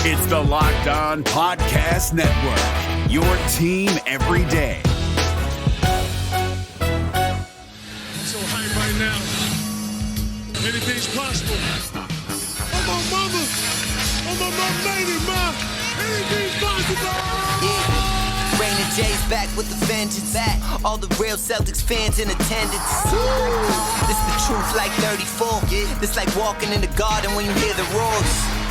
It's the Locked On Podcast Network, your team every day. So hype right now. Anything's possible. I'm on mama. I'm on my lady, ma. Anything's possible. Raina J's back with the vengeance. All the real Celtics fans in attendance. This the truth like 34. This like walking in the garden when you hear the roars.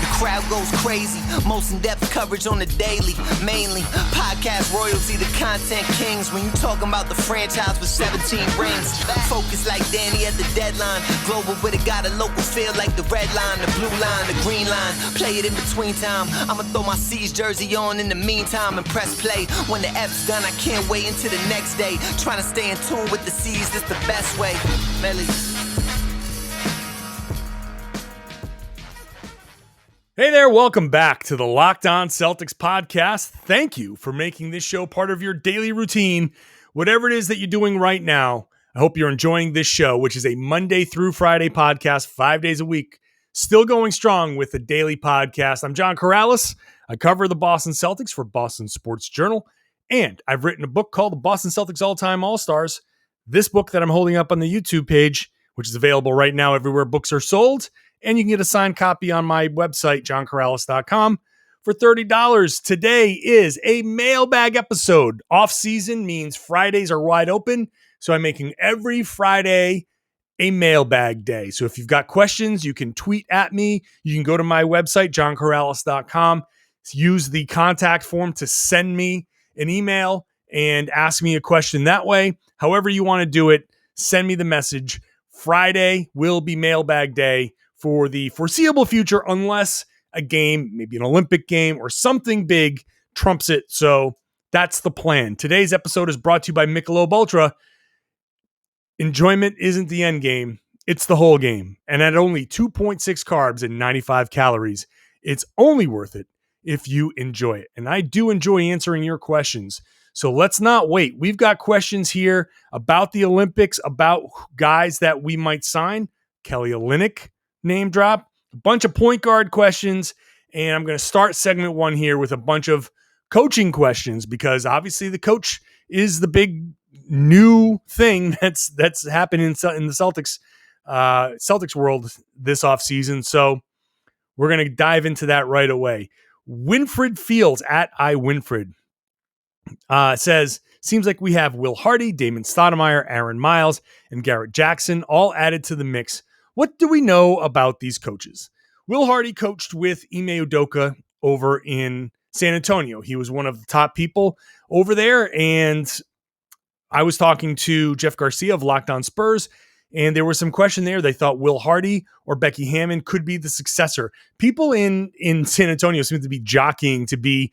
The crowd goes crazy. Most in-depth coverage on the daily. Mainly podcast royalty, the content kings. When you talking about the franchise with 17 rings. Focus like Danny at the deadline. Global with it, got a local feel like the red line, the blue line, the green line. Play it in between time. I'ma throw my C's jersey on in the meantime and press play. When the F's done, I can't wait until the next day. Trying to stay in tune with the C's, that's the best way. Melly. Hey there, welcome back to the Locked On Celtics podcast. Thank you for making this show part of your daily routine. Whatever it is that you're doing right now, I hope you're enjoying this show, which is a Monday through Friday podcast, 5 days a week. Still going strong with the daily podcast. I'm John Karalis. I cover the Boston Celtics for Boston Sports Journal, and I've written a book called The Boston Celtics All-Time All-Stars. This book that I'm holding up on the YouTube page, which is available right now everywhere books are sold, and you can get a signed copy on my website, johnkaralis.com, for $30. Today is a mailbag episode. Off-season means Fridays are wide open, so I'm making every Friday a mailbag day. So if you've got questions, you can tweet at me. You can go to my website, johnkaralis.com, use the contact form to send me an email and ask me a question that way. However you want to do it, send me the message. Friday will be mailbag day for the foreseeable future, unless a game, maybe an Olympic game or something big, trumps it. So that's the plan. Today's episode is brought to you by Michelob Ultra. Enjoyment isn't the end game, it's the whole game. And at only 2.6 carbs and 95 calories, it's only worth it if you enjoy it. And I do enjoy answering your questions. So let's not wait. We've got questions here about the Olympics, about guys that we might sign. Kelly Olynyk, name drop, a bunch of point guard questions, and I'm going to start segment one here with a bunch of coaching questions, because obviously the coach is the big new thing that's happening in the Celtics world this offseason. So we're going to dive into that right away. Winfred Fields at iWinfred says, seems like we have Will Hardy, Damon Stoudemire, Aaron Miles, and Garrett Jackson all added to the mix. What do we know about these coaches? Will Hardy coached with Ime Udoka over in San Antonio. He was one of the top people over there, and I was talking to Jeff Garcia of Locked On Spurs, and there was some question there. They thought Will Hardy or Becky Hammon could be the successor. People in San Antonio seem to be jockeying to be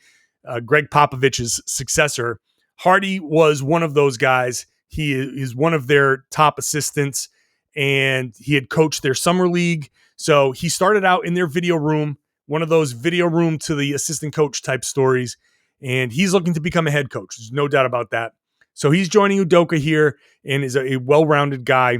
Greg Popovich's successor. Hardy was one of those guys. He is one of their top assistants, and he had coached their summer league. So he started out in their video room, one of those video room to the assistant coach type stories, and he's looking to become a head coach. There's no doubt about that. So he's joining Udoka here and is a well-rounded guy.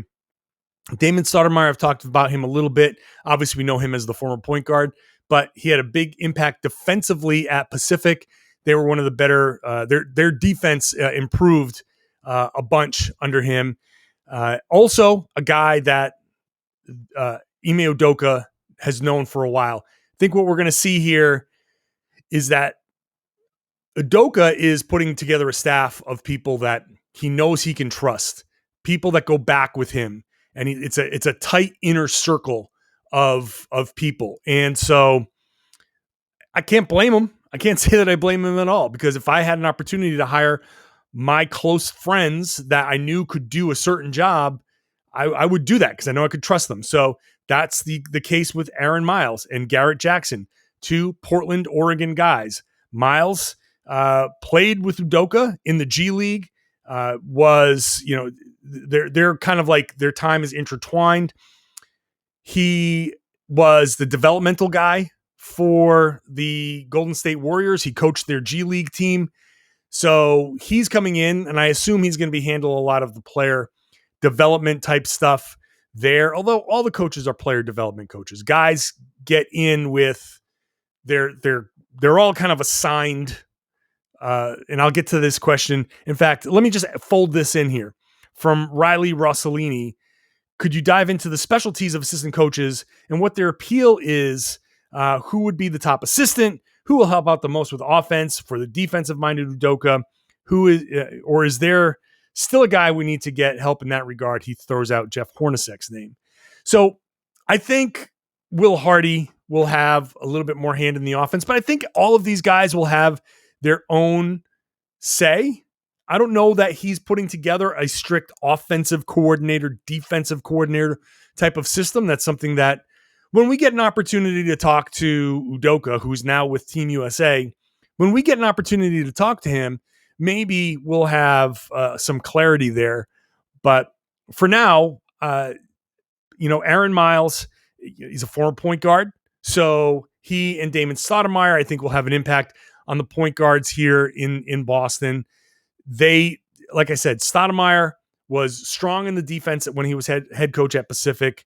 Damon Stoudemire, I've talked about him a little bit. Obviously, we know him as the former point guard, but he had a big impact defensively at Pacific. They were one of the better. Their defense improved a bunch under him. Also, a guy that Ime Udoka has known for a while. I think what we're going to see here is that Udoka is putting together a staff of people that he knows he can trust, people that go back with him, and it's a tight inner circle of people. And so I can't blame him. I can't say that I blame him at all, because if I had an opportunity to hire my close friends that I knew could do a certain job, I would do that because I know I could trust them. So that's the case with Aaron Miles and Garrett Jackson, two Portland, Oregon guys. Miles played with Udoka in the G League, they're kind of like their time is intertwined. He was the developmental guy for the Golden State Warriors. He coached their G League team. So he's coming in, and I assume he's going to handle a lot of the player development type stuff there. Although all the coaches are player development coaches. Guys get in with they're all kind of assigned. And I'll get to this question. In fact, let me just fold this in here from Riley Rossellini. Could you dive into the specialties of assistant coaches and what their appeal is? Who would be the top assistant? Who will help out the most with offense for the defensive-minded Udoka? Who is, or is there still a guy we need to get help in that regard? He throws out Jeff Hornacek's name. So I think Will Hardy will have a little bit more hand in the offense, but I think all of these guys will have their own say. I don't know that he's putting together a strict offensive coordinator, defensive coordinator type of system. That's something that when we get an opportunity to talk to Udoka, who's now with Team USA, when we get an opportunity to talk to him, maybe we'll have some clarity there. But for now, Aaron Miles, he's a former point guard. So he and Damon Stoudemire, I think, will have an impact on the point guards here in Boston. They, like I said, Stoudemire was strong in the defense when he was head coach at Pacific.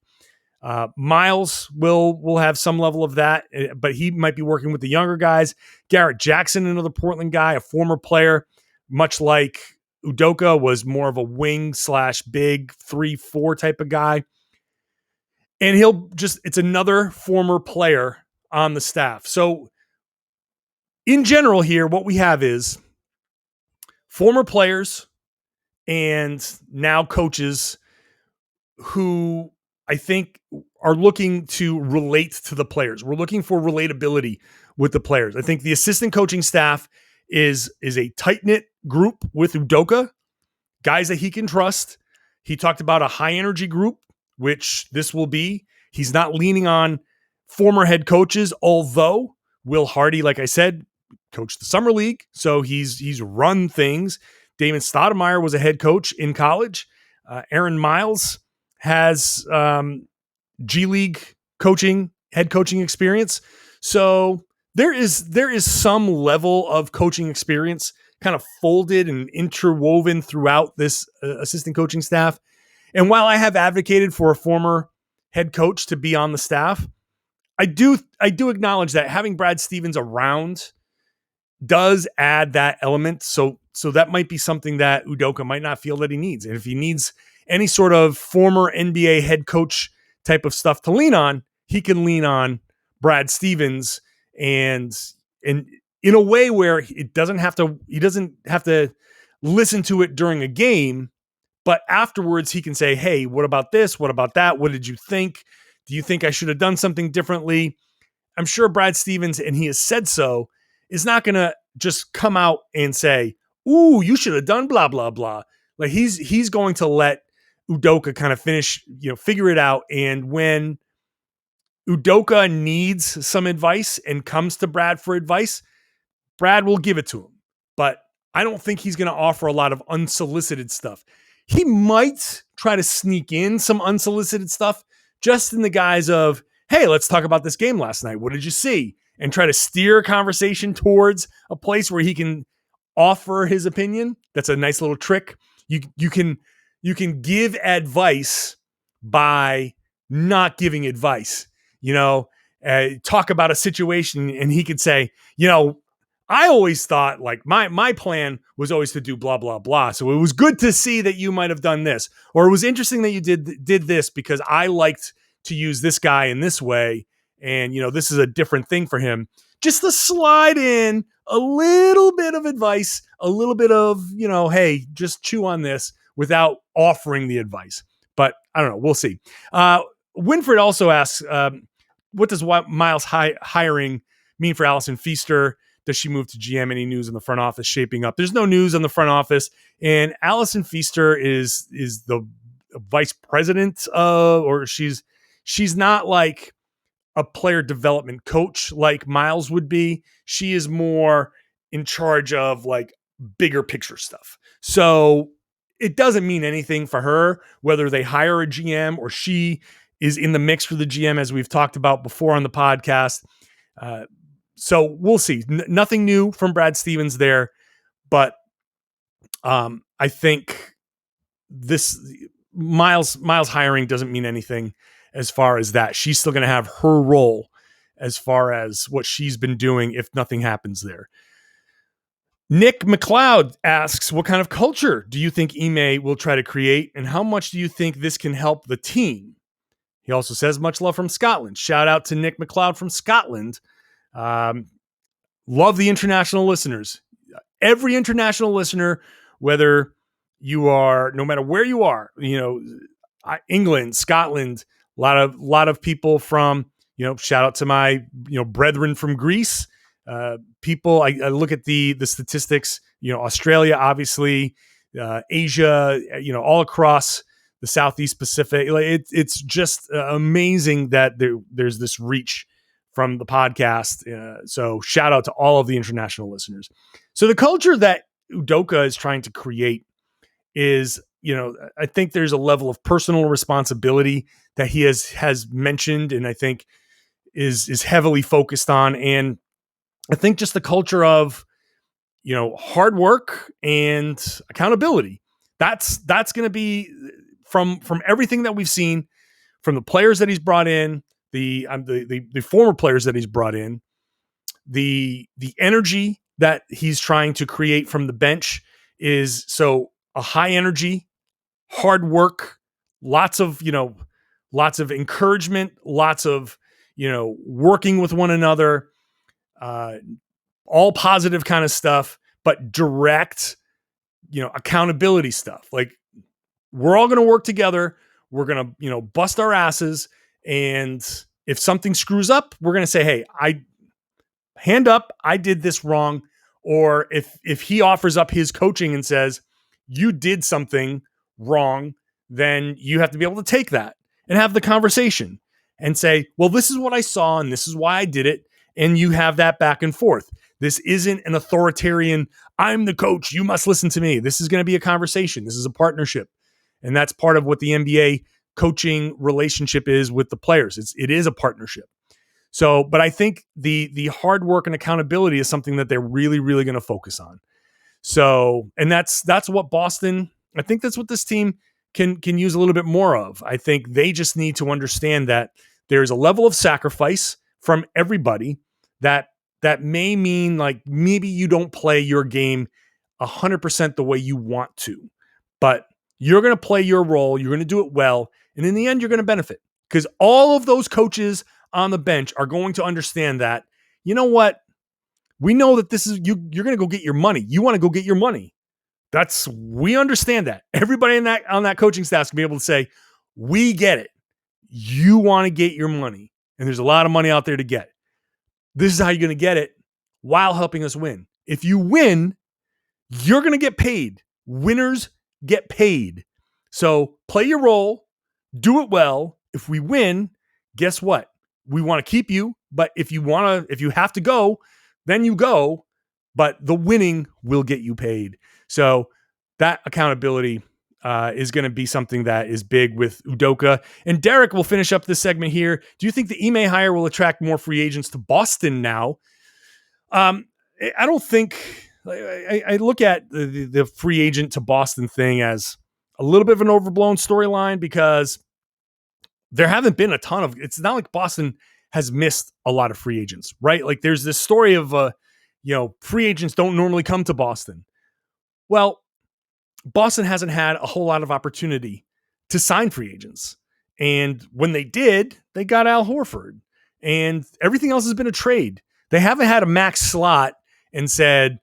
Miles will have some level of that, but he might be working with the younger guys. Garrett Jackson, another Portland guy, a former player, much like Udoka, was more of a wing / big 3-4 type of guy. And it's another former player on the staff. So in general here, what we have is former players and now coaches who I think are looking to relate to the players. We're looking for relatability with the players. I think the assistant coaching staff is a tight-knit group with Udoka, guys that he can trust. He talked about a high-energy group, which this will be. He's not leaning on former head coaches, although Will Hardy, like I said, coached the Summer League, so he's run things. Damon Stoudemire was a head coach in college. Aaron Miles has G League head coaching experience. So there is some level of coaching experience kind of folded and interwoven throughout this assistant coaching staff. And while I have advocated for a former head coach to be on the staff, I do acknowledge that having Brad Stevens around does add that element. So that might be something that Udoka might not feel that he needs. And if he needs any sort of former NBA head coach type of stuff to lean on, he can lean on Brad Stevens and in a way where he doesn't have to listen to it during a game, but afterwards he can say, hey, what about this? What about that? What did you think? Do you think I should have done something differently? I'm sure Brad Stevens, and he has said so, is not going to just come out and say, ooh, you should have done blah, blah, blah. Like he's going to let Udoka kind of figure it out. And when Udoka needs some advice and comes to Brad for advice, Brad will give it to him. But I don't think he's going to offer a lot of unsolicited stuff. He might try to sneak in some unsolicited stuff just in the guise of, hey, let's talk about this game last night. What did you see? And try to steer a conversation towards a place where he can offer his opinion. That's a nice little trick. You can give advice by not giving advice. Talk about a situation and he could say, I always thought like my plan was always to do blah, blah, blah. So it was good to see that you might have done this, or it was interesting that you did this because I liked to use this guy in this way. And, this is a different thing for him. Just to slide in a little bit of advice, a little bit of, hey, just chew on this without offering the advice. But I don't know. We'll see. Winfred also asks, what does Miles hiring mean for Allison Feaster? Does she move to GM? Any news in the front office shaping up? There's no news on the front office. And Allison Feaster is the vice president of, or she's not like a player development coach like Miles would be. She is more in charge of like bigger picture stuff. So it doesn't mean anything for her, whether they hire a GM or she is in the mix for the GM, as we've talked about before on the podcast. So we'll see. Nothing new from Brad Stevens there, but I think this Miles hiring doesn't mean anything as far as that. She's still going to have her role as far as what she's been doing if nothing happens there. Nick McLeod asks, what kind of culture do you think Ime will try to create, and how much do you think this can help the team? He also says, much love from Scotland. Shout out to Nick McLeod from Scotland. Love the international listeners. Every international listener, whether you are, no matter where you are, England, Scotland, a lot of people from, shout out to my, brethren from Greece. People, I look at the statistics, Australia, obviously, Asia, all across the Southeast Pacific. It's just amazing that there's this reach from the podcast. So shout out to all of the international listeners. So the culture that Udoka is trying to create is, I think there's a level of personal responsibility that he has mentioned, and I think is heavily focused on. And I think just the culture of, hard work and accountability. That's going to be from everything that we've seen, from the players that he's brought in, the former players that he's brought in, the energy that he's trying to create from the bench is so a high energy, hard work, lots of encouragement, lots of, working with one another, all positive kind of stuff, but direct, accountability stuff. Like, we're all going to work together. We're going to, bust our asses. And if something screws up, we're going to say, hey, hand up, I did this wrong. Or if he offers up his coaching and says, you did something wrong, then you have to be able to take that and have the conversation and say, well, this is what I saw and this is why I did it. And you have that back and forth. This isn't an authoritarian, I'm the coach, you must listen to me. This is going to be a conversation. This is a partnership. And that's part of what the NBA coaching relationship is with the players. It is a partnership. So, but I think the hard work and accountability is something that they're really, really going to focus on. So, and that's what Boston, I think that's what this team can use a little bit more of. I think they just need to understand that there's a level of sacrifice from everybody that may mean, like, maybe you don't play your game 100% the way you want to, but you're going to play your role. You're going to do it well. And in the end, you're going to benefit, because all of those coaches on the bench are going to understand that, you know what? We know that this is you're going to go get your money. You want to go get your money. We understand that. Everybody on that coaching staff can be able to say, we get it. You want to get your money. And there's a lot of money out there to get. This is how you're going to get it while helping us win. If you win, you're going to get paid. Winners get paid. So play your role, do it well. If we win, guess what? We want to keep you, but if you have to go, then you go, but the winning will get you paid. So that accountability is going to be something that is big with Udoka. And Derek will finish up this segment here. Do you think the Ime hire will attract more free agents to Boston now? I don't think. I look at the free agent to Boston thing as a little bit of an overblown storyline, because there haven't been a ton of. It's not like Boston has missed a lot of free agents, right? Like, there's this story of free agents don't normally come to Boston. Well, Boston hasn't had a whole lot of opportunity to sign free agents. And when they did, they got Al Horford. And everything else has been a trade. They haven't had a max slot and said,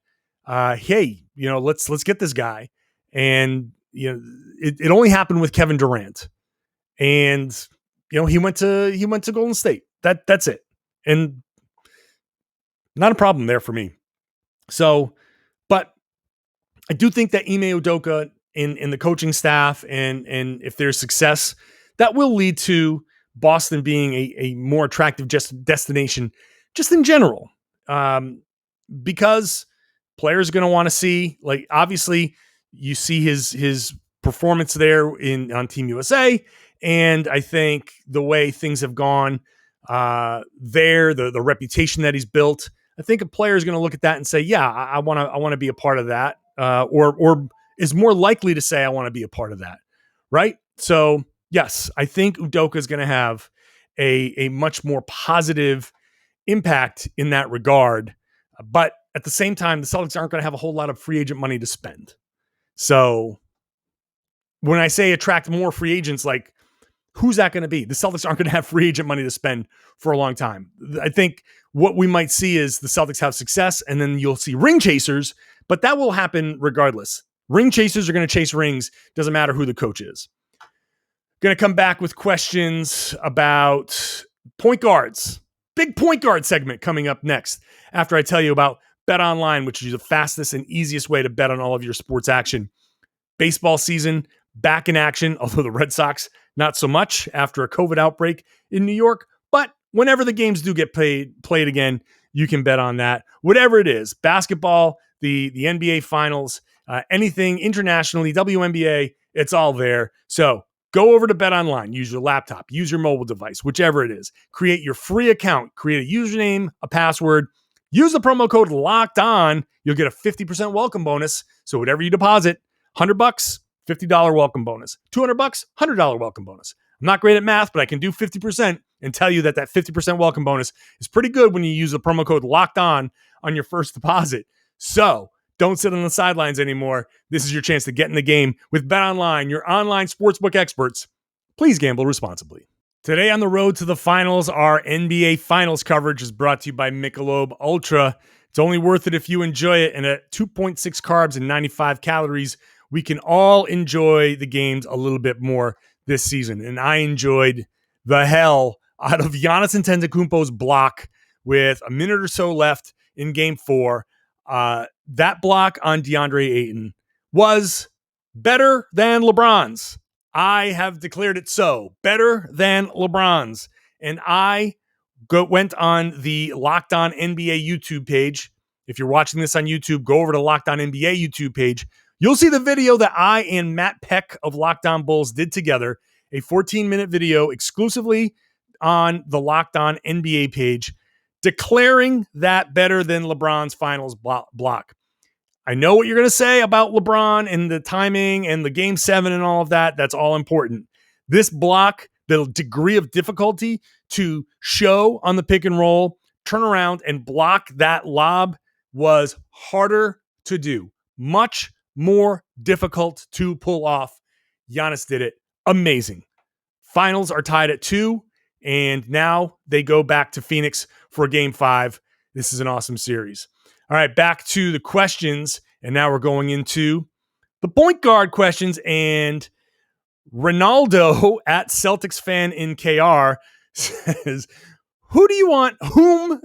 hey, let's get this guy. And it only happened with Kevin Durant. And he went to Golden State. That's it. And not a problem there for me. So, but I do think that Ime Udoka in the coaching staff and if there's success, that will lead to Boston being a more attractive destination just in general. Because players are going to want to see, like, obviously you see his performance there on Team USA. And I think the way things have gone there, the reputation that he's built, I think a player is going to look at that and say, yeah, I want to be a part of that. Or is more likely to say, I want to be a part of that. Right. So yes, I think Udoka is going to have a much more positive impact in that regard. But at the same time, the Celtics aren't going to have a whole lot of free agent money to spend. So when I say attract more free agents, like, who's that going to be? The Celtics aren't going to have free agent money to spend for a long time. I think what we might see is the Celtics have success, and then you'll see ring chasers, but that will happen regardless. Ring chasers are going to chase rings. Doesn't matter who the coach is. Going to come back with questions about point guards. Big point guard segment coming up next after I tell you about BetOnline, which is the fastest and easiest way to bet on all of your sports action. Baseball season back in action, although the Red Sox not so much after a COVID outbreak in New York. But whenever the games do get played again, you can bet on that. Whatever it is, basketball, the NBA Finals, anything internationally, WNBA, it's all there. So go over to BetOnline, use your laptop, use your mobile device, whichever it is. Create your free account, create a username, a password, use the promo code LOCKEDON. You'll get a 50% welcome bonus. So whatever you deposit, $100, $50 welcome bonus. $200, $100 welcome bonus. I'm not great at math, but I can do 50% and tell you that 50% welcome bonus is pretty good when you use the promo code LOCKEDON on your first deposit. So don't sit on the sidelines anymore. This is your chance to get in the game with BetOnline, your online sportsbook experts. Please gamble responsibly. Today on the road to the finals, our NBA Finals coverage is brought to you by Michelob Ultra. It's only worth it if you enjoy it. And at 2.6 carbs and 95 calories, we can all enjoy the games a little bit more this season. And I enjoyed the hell out of Giannis Antetokounmpo's block with a minute or so left in Game 4. That block on DeAndre Ayton was better than LeBron's. I have declared it so. Better than LeBron's. And I went on the Locked On NBA YouTube page. If you're watching this on YouTube, go over to Locked On NBA YouTube page. You'll see the video that I and Matt Peck of Locked On Bulls did together, a 14-minute video exclusively on the Locked On NBA page, declaring that better than LeBron's finals block. I know what you're going to say about LeBron and the timing and the Game 7 and all of that. That's all important. This block, the degree of difficulty to show on the pick and roll, turn around and block that lob was harder to do. Much more difficult to pull off. Giannis did it. Amazing. Finals are tied at 2, and now they go back to Phoenix for Game 5. This is an awesome series. All right, back to the questions, and now we're going into the point guard questions, and Ronaldo at Celtics fan in KR says, whom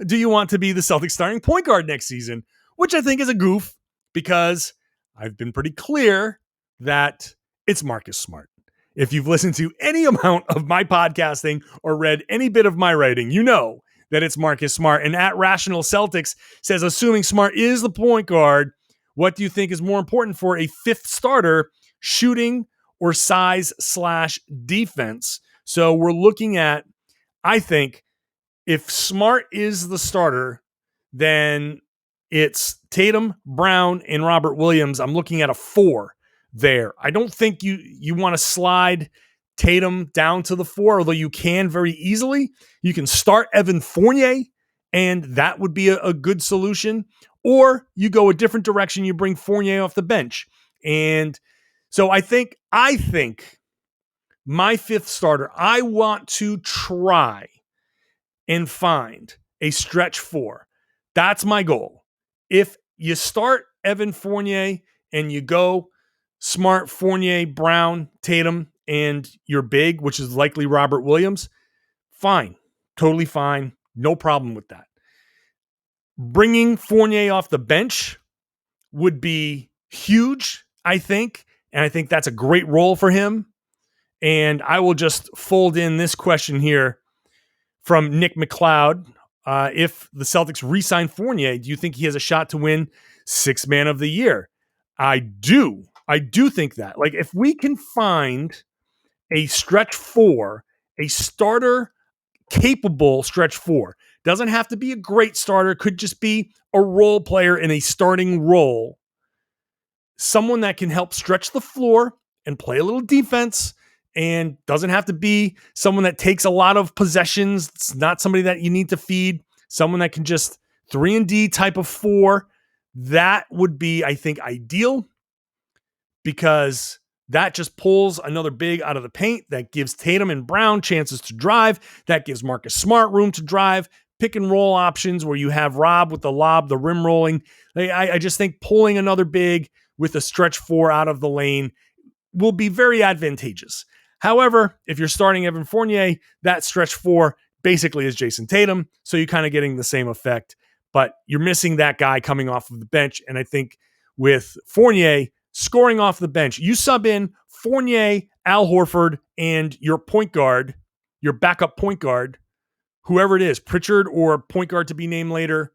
do you want to be the Celtics starting point guard next season? Which I think is a goof, because I've been pretty clear that it's Marcus Smart. If you've listened to any amount of my podcasting or read any bit of my writing, you know that it's Marcus Smart. And at Rational Celtics says, assuming Smart is the point guard, what do you think is more important for a fifth starter, shooting or size/defense? So we're looking at, I think, if Smart is the starter, then it's Tatum, Brown, and Robert Williams. I'm looking at a 4 there. I don't think you want to slide Tatum down to the 4, although you can very easily. You can start Evan Fournier, and that would be a good solution. Or you go a different direction. You bring Fournier off the bench. And so I think my fifth starter, I want to try and find a stretch 4. That's my goal. If you start Evan Fournier and you go Smart, Fournier, Brown, Tatum, and your big, which is likely Robert Williams, fine. Totally fine. No problem with that. Bringing Fournier off the bench would be huge, I think. And I think that's a great role for him. And I will just fold in this question here from Nick McLeod. If the Celtics re-sign Fournier, do you think he has a shot to win Sixth Man of the Year? I do think that. Like, if we can find a stretch 4, a starter capable stretch 4, doesn't have to be a great starter, could just be a role player in a starting role, someone that can help stretch the floor and play a little defense, and doesn't have to be someone that takes a lot of possessions. It's not somebody that you need to feed someone that can just 3-and-D type of 4. That would be, I think, ideal because that just pulls another big out of the paint. That gives Tatum and Brown chances to drive. That gives Marcus Smart room to drive. Pick and roll options where you have Rob with the lob, the rim rolling. I just think pulling another big with a stretch 4 out of the lane will be very advantageous. However, if you're starting Evan Fournier, that stretch 4 basically is Jason Tatum. So you're kind of getting the same effect, but you're missing that guy coming off of the bench. And I think with Fournier scoring off the bench, you sub in Fournier, Al Horford, and your point guard, your backup point guard, whoever it is, Pritchard or point guard to be named later.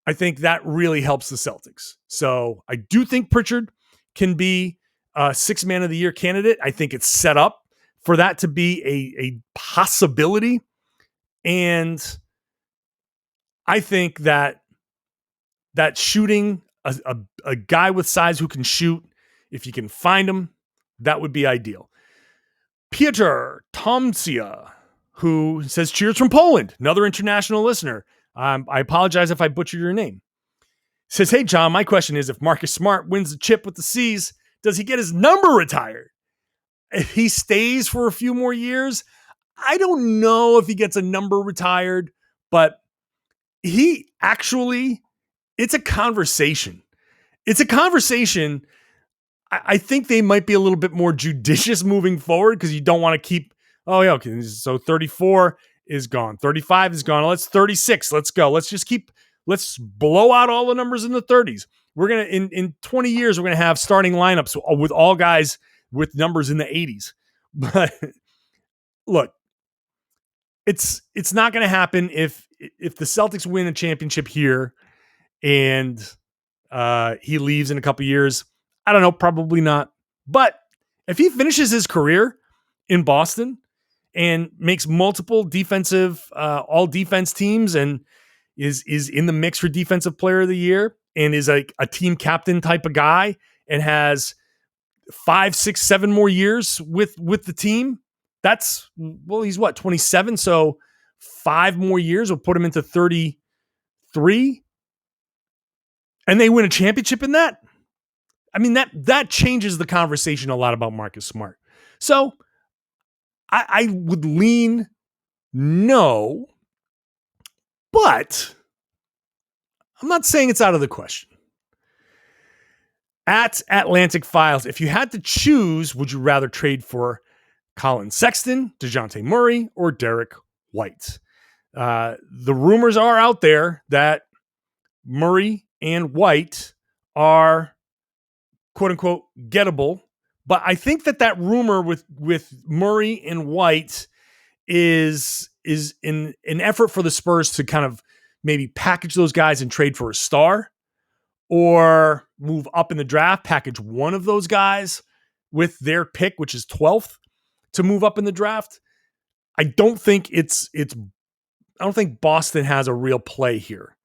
I think that really helps the Celtics. So I do think Pritchard can be a 6 man of the year candidate. I think it's set up for that to be a possibility. And I think that shooting a guy with size who can shoot, if you can find him, that would be ideal. Piotr Tomcia, who says cheers from Poland, another international listener. I apologize if I butchered your name. Says, hey, John, my question is, if Marcus Smart wins the chip with the C's, does he get his number retired? If he stays for a few more years, I don't know if he gets a number retired, but he actually, it's a conversation. It's a conversation. I think they might be a little bit more judicious moving forward because you don't want to keep, oh, yeah, okay, so 34 is gone. 35 is gone. Let's 36. Let's go. Let's blow out all the numbers in the 30s. We're going to, in 20 years, we're going to have starting lineups with all guys with numbers in the 80s. But look, it's not going to happen if the Celtics win a championship here and he leaves in a couple years. I don't know, probably not. But if he finishes his career in Boston and makes multiple defensive, all defense teams and is in the mix for defensive player of the year and is like a team captain type of guy and has 5, 6, 7 more years with the team, that's, well, he's what, 27? So 5 more years will put him into 33 and they win a championship in that. I mean, that changes the conversation a lot about Marcus Smart. So I would lean no, but I'm not saying it's out of the question. At Atlantic Files, if you had to choose, would you rather trade for Colin Sexton, Dejounte Murray, or Derrick White? The rumors are out there that Murray and White are quote unquote gettable. But I think that rumor with Murray and White is an effort for the Spurs to kind of maybe package those guys and trade for a star or move up in the draft, package one of those guys with their pick, which is 12th, to move up in the draft. I don't think I don't think Boston has a real play here.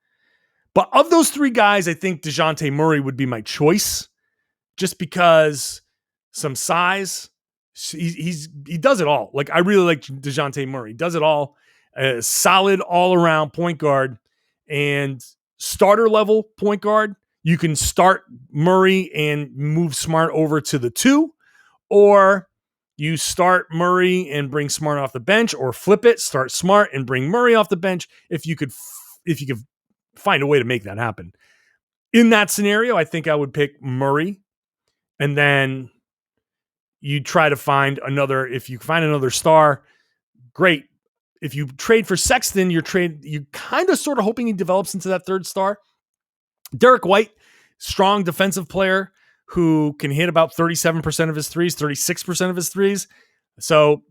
But of those 3 guys, I think Dejounte Murray would be my choice just because some size. He does it all. Like, I really like Dejounte Murray. He does it all. A solid all-around point guard and starter level point guard. You can start Murray and move Smart over to the 2, or you start Murray and bring Smart off the bench, or flip it, start Smart and bring Murray off the bench. If you could find a way to make that happen. In that scenario, I think I would pick Murray, and then you try to find another. If you find another star, great. If you trade for Sexton, you kind of sort of hoping he develops into that 3rd star. Derrick White, strong defensive player who can hit about 37% of his threes, 36% of his threes. So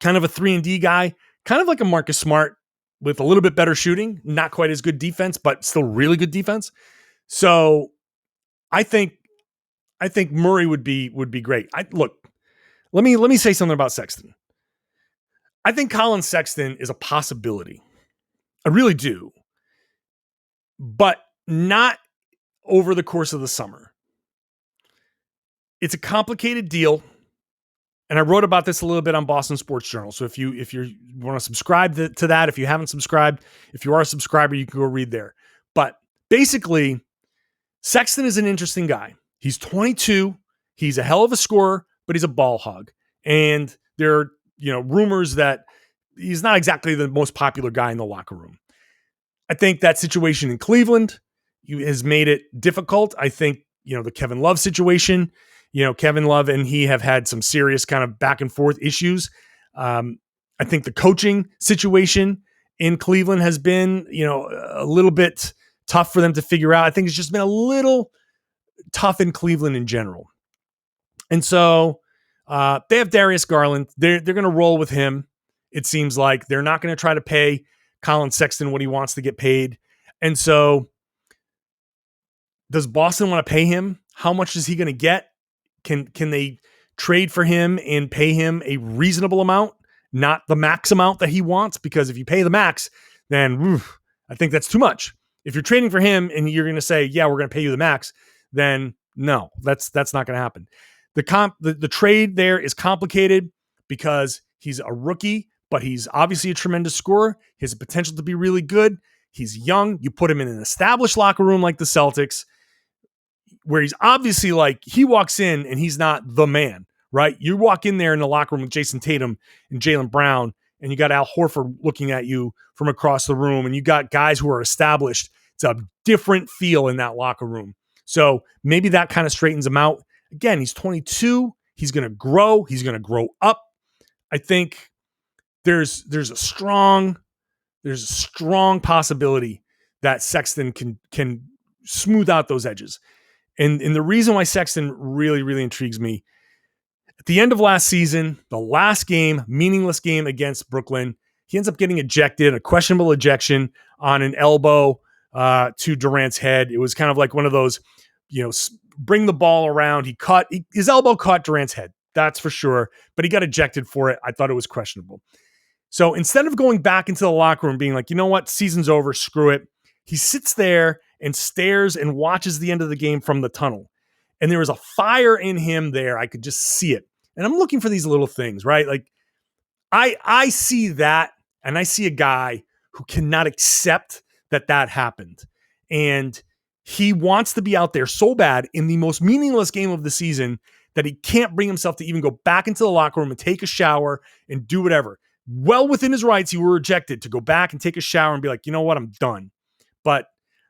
kind of a 3-and-D guy, kind of like a Marcus Smart with a little bit better shooting, not quite as good defense, but still really good defense. So I think Murray would be great. Look, let me say something about Sexton. I think Colin Sexton is a possibility. I really do. But not over the course of the summer. It's a complicated deal. And I wrote about this a little bit on Boston Sports Journal. So if you want to subscribe to that, if you haven't subscribed, if you are a subscriber, you can go read there. But basically, Sexton is an interesting guy. He's 22. He's a hell of a scorer, but he's a ball hog. And there are, rumors that he's not exactly the most popular guy in the locker room. I think that situation in Cleveland has made it difficult. I think, the Kevin Love situation, Kevin Love and he have had some serious kind of back and forth issues. I think the coaching situation in Cleveland has been, a little bit tough for them to figure out. I think it's just been a little tough in Cleveland in general. And so they have Darius Garland. They're going to roll with him. It seems like they're not going to try to pay Colin Sexton what he wants to get paid. And so does Boston want to pay him? How much is he going to get? Can they trade for him and pay him a reasonable amount, not the max amount that he wants? Because if you pay the max, then I think that's too much. If you're trading for him and you're going to say, yeah, we're going to pay you the max, then no, that's not going to happen. The trade there is complicated because he's a rookie, but he's obviously a tremendous scorer. He has the potential to be really good. He's young. You put him in an established locker room like the Celtics, where he's obviously he walks in and he's not the man, right? You walk in there in the locker room with Jason Tatum and Jaylen Brown, and you got Al Horford looking at you from across the room, and you got guys who are established. It's a different feel in that locker room. So maybe that kind of straightens him out. Again, he's 22. He's going to grow. He's going to grow up. I think there's a strong possibility that Sexton can smooth out those edges. And the reason why Sexton really, really intrigues me, at the end of last season, the last game, meaningless game against Brooklyn, he ends up getting ejected, a questionable ejection on an elbow to Durant's head. It was kind of like one of those, bring the ball around. His elbow caught Durant's head. That's for sure. But he got ejected for it. I thought it was questionable. So instead of going back into the locker room being like, you know what, season's over, screw it, he sits there and stares and watches the end of the game from the tunnel. And there was a fire in him there. I could just see it. And I'm looking for these little things, right? Like I see that, and I see a guy who cannot accept that happened. And he wants to be out there so bad in the most meaningless game of the season that he can't bring himself to even go back into the locker room and take a shower and do whatever. Well within his rights, he were rejected to go back and take a shower and be like, you know what, I'm done. But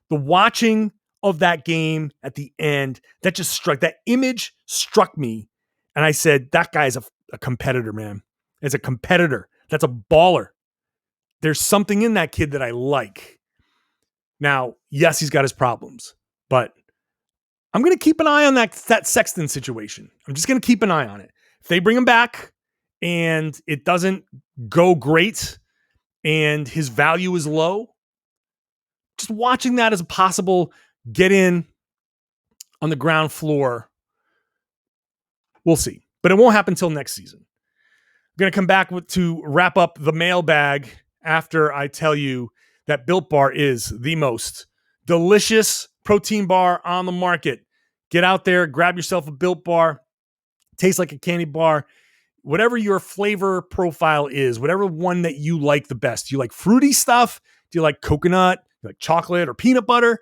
the watching of that game at the end, that image struck me. And I said, that guy's a competitor, man. As a competitor, that's a baller. There's something in that kid that I like. Now, yes, he's got his problems, but I'm going to keep an eye on that Sexton situation. I'm just going to keep an eye on it. If they bring him back and it doesn't go great and his value is low, just watching that as a possible get in on the ground floor, we'll see. But it won't happen until next season. I'm going to come back to wrap up the mailbag after I tell you that Built Bar is the most delicious protein bar on the market. Get out there, grab yourself a Built Bar. Tastes like a candy bar. Whatever your flavor profile is, whatever one that you like the best. Do you like fruity stuff? Do you like coconut? Do you like chocolate or peanut butter?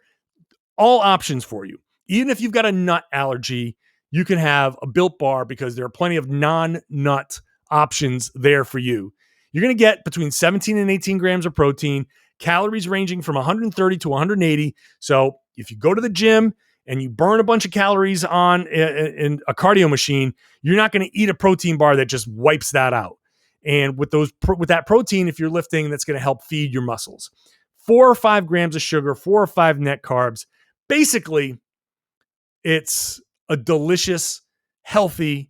All options for you. Even if you've got a nut allergy, you can have a Built Bar because there are plenty of non-nut options there for you. You're going to get between 17 and 18 grams of protein, calories ranging from 130 to 180. So if you go to the gym and you burn a bunch of calories on in a cardio machine, you're not going to eat a protein bar that just wipes that out. And with that protein, if you're lifting, that's going to help feed your muscles. 4 or 5 grams of sugar, 4 or 5 net carbs. Basically, it's a delicious, healthy,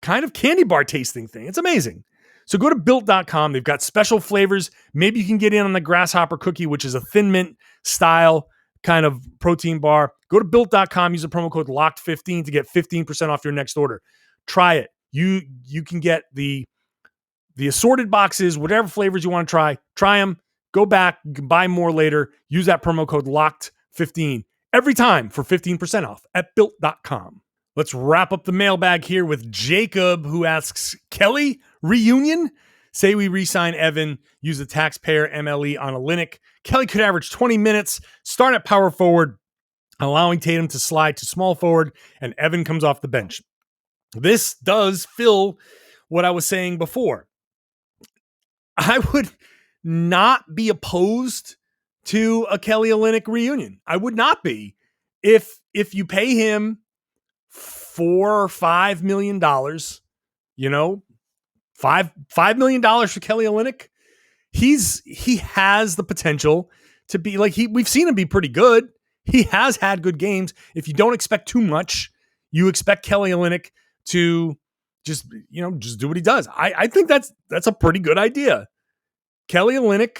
kind of candy bar tasting thing. It's amazing. So go to Built.com. They've got special flavors. Maybe you can get in on the grasshopper cookie, which is a Thin Mint style kind of protein bar. Go to Built.com. Use the promo code LOCKED15 to get 15% off your next order. Try it. You can get the assorted boxes, whatever flavors you want to try. Try them. Go back. You can buy more later. Use that promo code LOCKED15 every time for 15% off at Built.com. Let's wrap up the mailbag here with Jacob, who asks, Kelly, reunion? Say we re-sign Evan, use the taxpayer MLE on Olynyk. Kelly could average 20 minutes, start at power forward, allowing Tatum to slide to small forward, and Evan comes off the bench. This does fill what I was saying before. I would not be opposed to a Kelly Olynyk reunion. I would not be. If you pay him $4 or $5 million, $5 million for Kelly Olynyk, he has the potential to be like we've seen him be pretty good. He has had good games. If you don't expect too much, you expect Kelly Olynyk to just do what he does. I think that's a pretty good idea. Kelly Olynyk,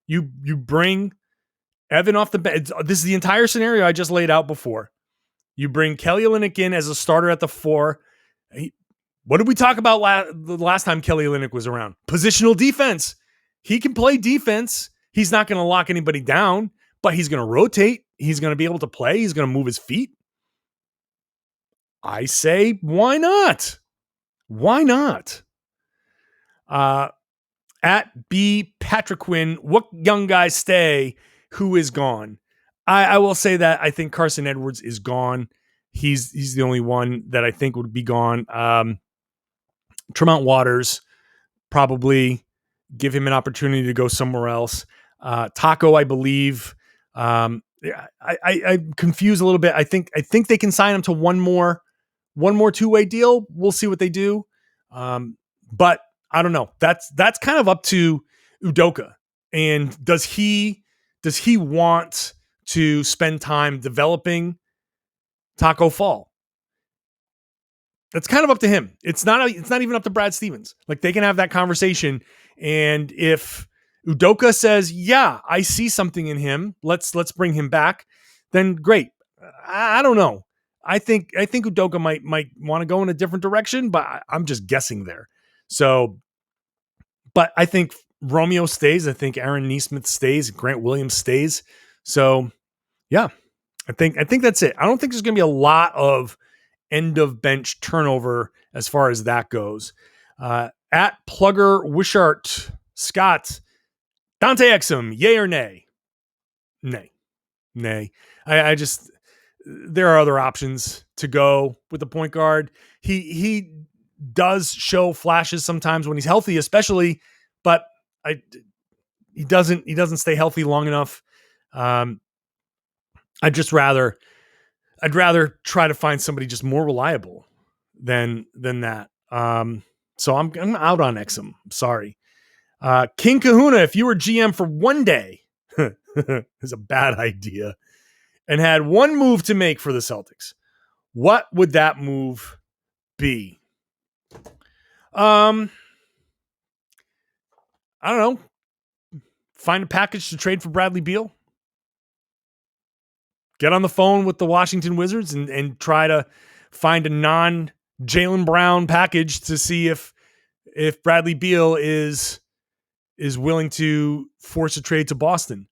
you bring Evan off the bench. This is the entire scenario I just laid out before. You bring Kelly Olynyk in as a starter at the 4. What did we talk about the last time Kelly Olynyk was around? Positional defense. He can play defense. He's not going to lock anybody down, but he's going to rotate. He's going to be able to play. He's going to move his feet. I say, why not? Why not? At B Patrick Quinn, what young guys stay? Who is gone? I will say that I think Carson Edwards is gone. He's the only one that I think would be gone. Tremont Waters, probably give him an opportunity to go somewhere else. Taco, I believe. I'm confused a little bit. I think they can sign him to one more two-way deal. We'll see what they do. But I don't know. That's kind of up to Udoka. And does he want to spend time developing Taco Fall? That's kind of up to him. It's not even up to Brad Stevens. Like, they can have that conversation. And if Udoka says, yeah, I see something in him, let's bring him back, then great. I don't know. I think Udoka might want to go in a different direction, but I'm just guessing there. So, but I think Romeo stays. I think Aaron Nesmith stays. Grant Williams stays. So, yeah, I think that's it. I don't think there's going to be a lot of end of bench turnover as far as that goes. At Plugger Wishart Scott, Dante Exum, yay or nay? Nay. I just, there are other options to go with the point guard. He does show flashes sometimes when he's healthy, especially, but he doesn't stay healthy long enough. I'd rather try to find somebody just more reliable than that. So I'm out on Exum. Sorry. King Kahuna, if you were GM for one day, is a bad idea, and had one move to make for the Celtics, what would that move be? I don't know. Find a package to trade for Bradley Beal. Get on the phone with the Washington Wizards and try to find a non-Jaylen Brown package to see if Bradley Beal is willing to force a trade to Boston.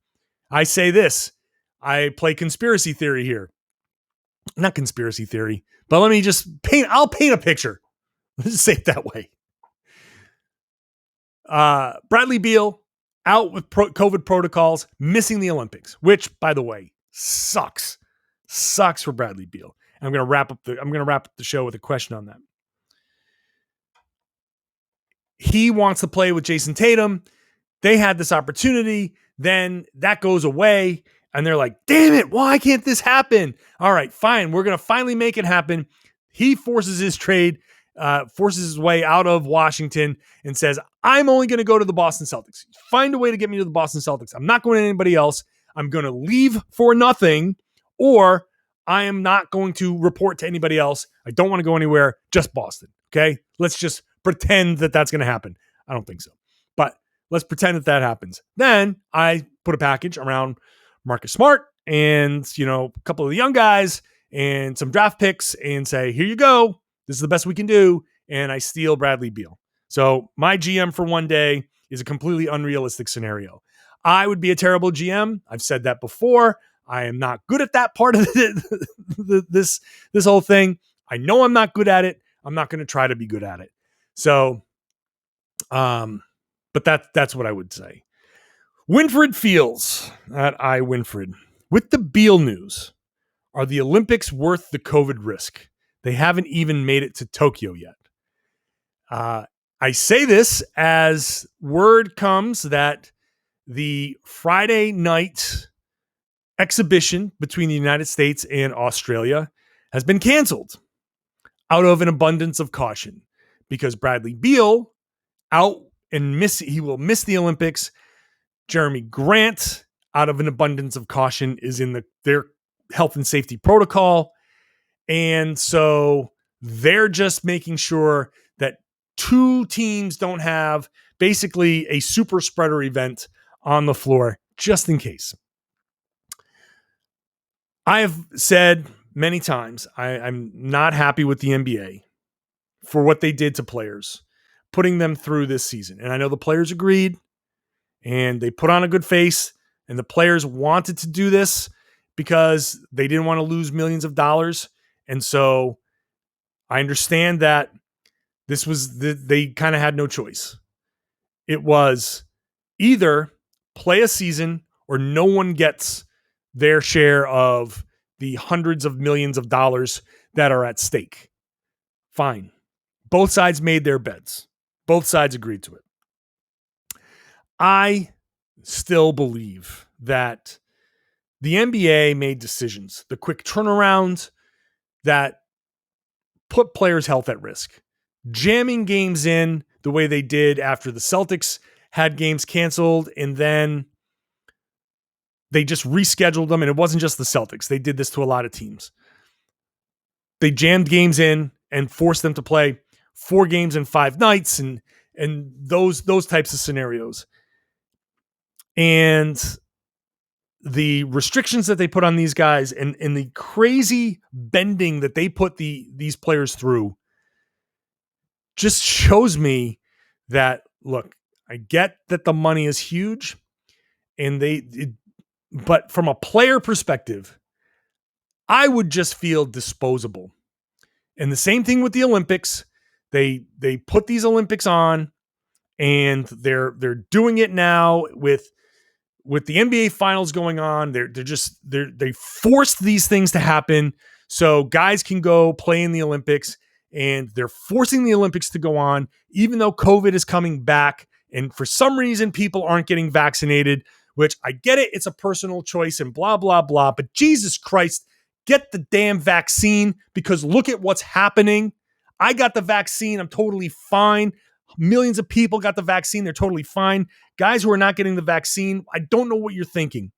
I say this. I play conspiracy theory here. Not conspiracy theory, but let me just I'll paint a picture. Let's just say it that way. Bradley Beal out with COVID protocols, missing the Olympics, which, by the way, sucks for Bradley Beal. I'm going to wrap up the show with a question on that. He wants to play with Jason Tatum. They had this opportunity. Then that goes away. And they're like, damn it, why can't this happen? All right, fine. We're going to finally make it happen. He forces his way out of Washington and says, I'm only going to go to the Boston Celtics. Find a way to get me to the Boston Celtics. I'm not going to anybody else. I'm going to leave for nothing, or I am not going to report to anybody else. I don't want to go anywhere, just Boston. Okay? Let's just pretend that that's going to happen. I don't think so. But let's pretend that happens. Then I put a package around Marcus Smart and, a couple of the young guys and some draft picks and say, here you go. This is the best we can do. And I steal Bradley Beal. So my GM for one day is a completely unrealistic scenario. I would be a terrible GM. I've said that before. I am not good at that part of this whole thing. I know I'm not good at it. I'm not going to try to be good at it. So, but that's what I would say. Winfred feels at iWinfred. With the Beal news, are the Olympics worth the COVID risk? They haven't even made it to Tokyo yet. I say this as word comes that the Friday night exhibition between the United States and Australia has been canceled out of an abundance of caution because Bradley Beal he will miss the Olympics. Jeremy Grant, out of an abundance of caution, is in their health and safety protocol. And so they're just making sure that two teams don't have basically a super spreader event on the floor, just in case. I have said many times, I'm not happy with the NBA for what they did to players, putting them through this season. And I know the players agreed and they put on a good face, and the players wanted to do this because they didn't want to lose millions of dollars. And so I understand that they kind of had no choice. It was either play a season or no one gets their share of the hundreds of millions of dollars that are at stake. Fine. Both sides made their beds. Both sides agreed to it. I still believe that the NBA made decisions, the quick turnaround that put players' health at risk. Jamming games in the way they did after the Celtics had games canceled, and then they just rescheduled them. And it wasn't just the Celtics. They did this to a lot of teams. They jammed games in and forced them to play 4 games in 5 nights and those types of scenarios. And the restrictions that they put on these guys and the crazy bending that they put these players through just shows me that, look, I get that the money is huge, but from a player perspective, I would just feel disposable. And the same thing with the Olympics. They put these Olympics on, and they're doing it now with the NBA finals going on. They forced these things to happen so guys can go play in the Olympics, and they're forcing the Olympics to go on, even though COVID is coming back. And for some reason, people aren't getting vaccinated, which I get it. It's a personal choice and blah, blah, blah. But Jesus Christ, get the damn vaccine, because look at what's happening. I got the vaccine. I'm totally fine. Millions of people got the vaccine. They're totally fine. Guys who are not getting the vaccine, I don't know what you're thinking.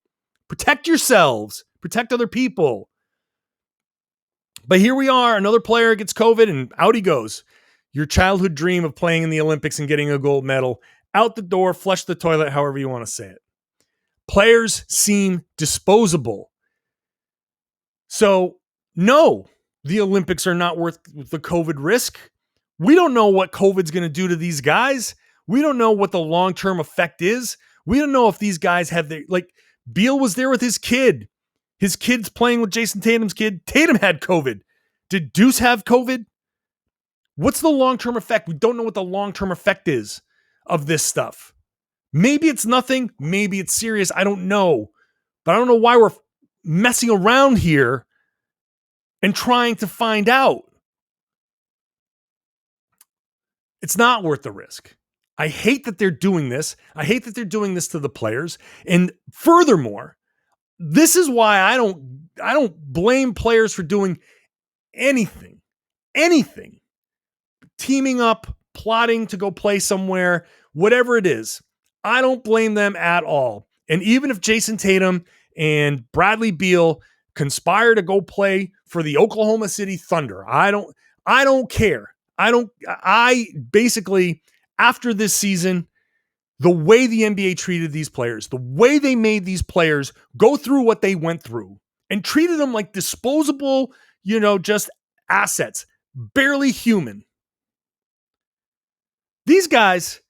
Protect yourselves. Protect other people. But here we are. Another player gets COVID and out he goes. Your childhood dream of playing in the Olympics and getting a gold medal, out the door, flush the toilet, however you want to say it. Players seem disposable. So, no, the Olympics are not worth the COVID risk. We don't know what COVID's going to do to these guys. We don't know what the long-term effect is. We don't know if these guys have Beal was there with his kid. His kid's playing with Jason Tatum's kid. Tatum had COVID. Did Deuce have COVID? What's the long-term effect? We don't know what the long-term effect is of this stuff. Maybe it's nothing. Maybe it's serious. I don't know. But I don't know why we're messing around here and trying to find out. It's not worth the risk. I hate that they're doing this. I hate that they're doing this to the players. And furthermore, this is why I don't blame players for doing anything. Teaming up, plotting to go play somewhere, whatever it is. I don't blame them at all. And even if Jason Tatum and Bradley Beal conspire to go play for the Oklahoma City Thunder, I don't care. I basically, after this season, the way the NBA treated these players, the way they made these players go through what they went through and treated them like disposable, just assets, barely human. These guys,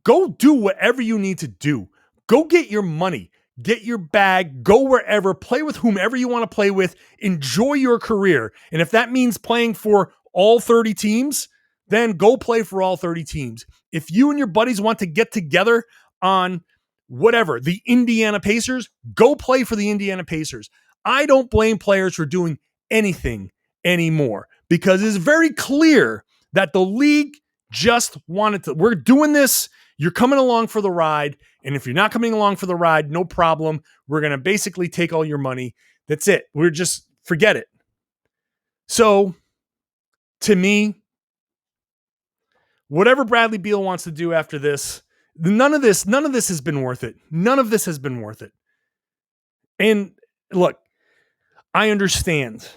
go do whatever you need to do. Go get your money. get your bag, go wherever, play with whomever you want to play with, enjoy your career. And if that means playing for all 30 teams, then go play for all 30 teams. If you and your buddies want to get together on whatever, the Indiana Pacers, go play for the Indiana Pacers. I don't blame players for doing anything anymore because it's very clear that the league just wanted to, we're doing this, you're coming along for the ride, and if you're not coming along for the ride, no problem. We're going to basically take all your money. That's it. We're just, forget it. So, to me, whatever Bradley Beal wants to do after this, none of this has been worth it. None of this has been worth it. And look, I understand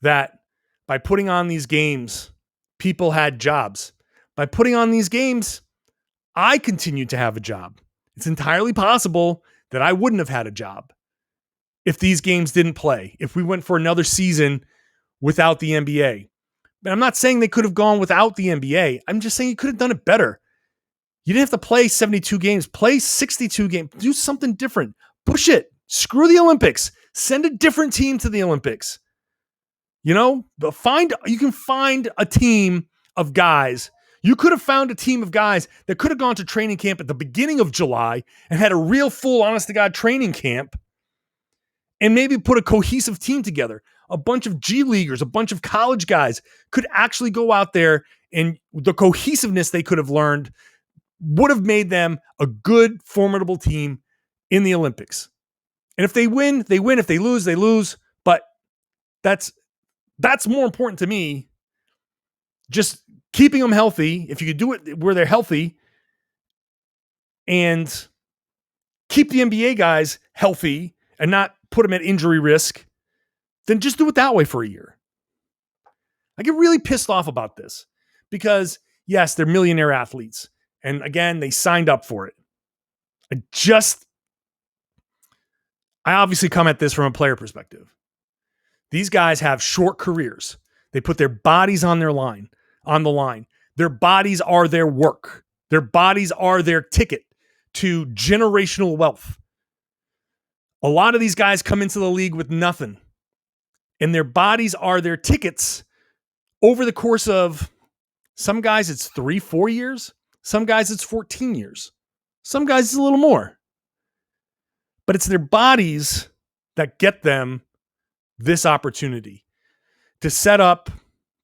that by putting on these games, people had jobs. By putting on these games, I continued to have a job. It's entirely possible that I wouldn't have had a job if these games didn't play, if we went for another season without the NBA. But I'm not saying they could have gone without the NBA. I'm just saying you could have done it better. You didn't have to play 72 games. Play 62 games. Do something different. Push it. Screw the Olympics. Send a different team to the Olympics. You know, you can find a team of guys. You could have found a team of guys that could have gone to training camp at the beginning of July and had a real full, honest-to-God training camp and maybe put a cohesive team together. A bunch of G Leaguers, a bunch of college guys could actually go out there, and the cohesiveness they could have learned would have made them a good, formidable team in the Olympics. And if they win, they win. If they lose, they lose. But that's more important to me. Just keeping them healthy. If you could do it where they're healthy and keep the NBA guys healthy and not put them at injury risk, then just do it that way for a year. I get really pissed off about this because, yes, they're millionaire athletes. And again, they signed up for it. I obviously come at this from a player perspective. These guys have short careers. They put their bodies on the line. Their bodies are their work. Their bodies are their ticket to generational wealth. A lot of these guys come into the league with nothing, and their bodies are their tickets over the course of, some guys it's 3-4 years. Some guys it's 14 years. Some guys it's a little more. But it's their bodies that get them this opportunity to set up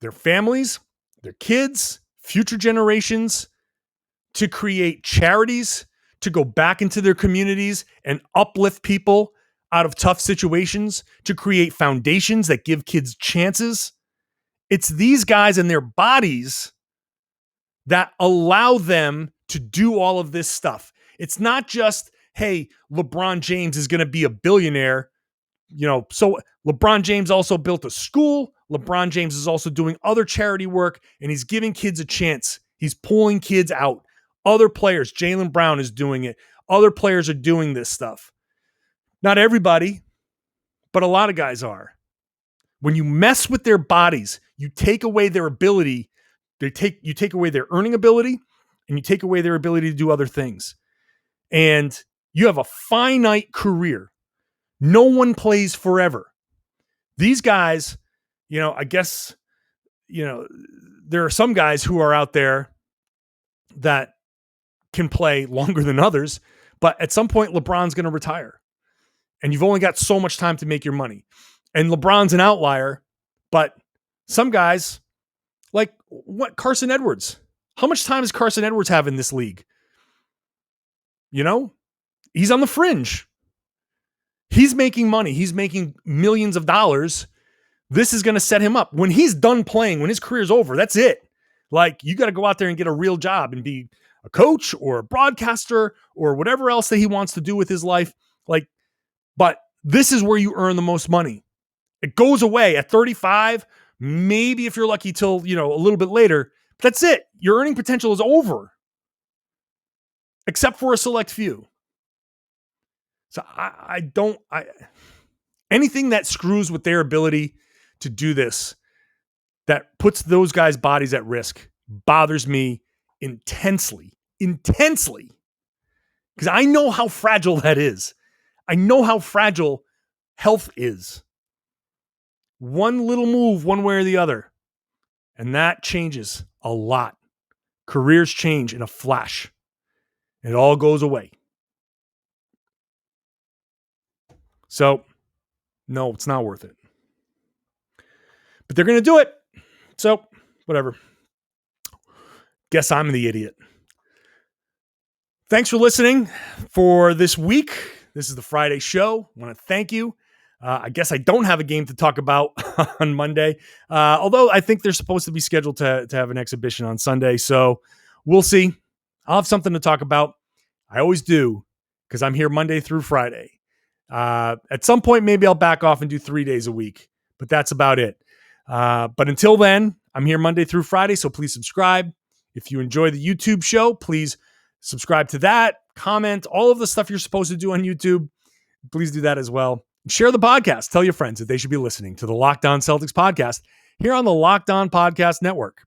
their families, their kids, future generations, to create charities, to go back into their communities and uplift people out of tough situations, to create foundations that give kids chances. It's these guys and their bodies that allow them to do all of this stuff. It's not just, hey, LeBron James is going to be a billionaire. You know, so LeBron James also built a school. LeBron James is also doing other charity work, and he's giving kids a chance. He's pulling kids out. Other players, Jaylen Brown is doing it. Other players are doing this stuff. Not everybody, but a lot of guys are. When you mess with their bodies, you take away their ability. You take away their earning ability, and you take away their ability to do other things. And you have a finite career. No one plays forever. These guys, I guess, there are some guys who are out there that can play longer than others, but at some point LeBron's going to retire. And you've only got so much time to make your money. And LeBron's an outlier, but some guys, like Carson Edwards. How much time does Carson Edwards have in this league? He's on the fringe. He's making money. He's making millions of dollars. This is going to set him up. When he's done playing, when his career's over, that's it. Like, you got to go out there and get a real job and be a coach or a broadcaster or whatever else that he wants to do with his life. But this is where you earn the most money. It goes away at 35, maybe if you're lucky till, a little bit later. But that's it. Your earning potential is over. Except for a select few. So anything that screws with their ability to do this, that puts those guys' bodies at risk, bothers me intensely. Because I know how fragile that is. I know how fragile health is. One little move, one way or the other, and that changes a lot. Careers change in a flash. It all goes away. So, no, it's not worth it. But they're going to do it. So, whatever. Guess I'm the idiot. Thanks for listening for this week. This is the Friday show. I want to thank you. I guess I don't have a game to talk about on Monday, although I think they're supposed to be scheduled to have an exhibition on Sunday. So we'll see. I'll have something to talk about. I always do because I'm here Monday through Friday. At some point, maybe I'll back off and do 3 days a week, but that's about it. But until then, I'm here Monday through Friday, so please subscribe. If you enjoy the YouTube show, please subscribe to that, comment, all of the stuff you're supposed to do on YouTube. Please do that as well. Share the podcast. Tell your friends that they should be listening to the Locked On Celtics podcast here on the Locked On Podcast Network.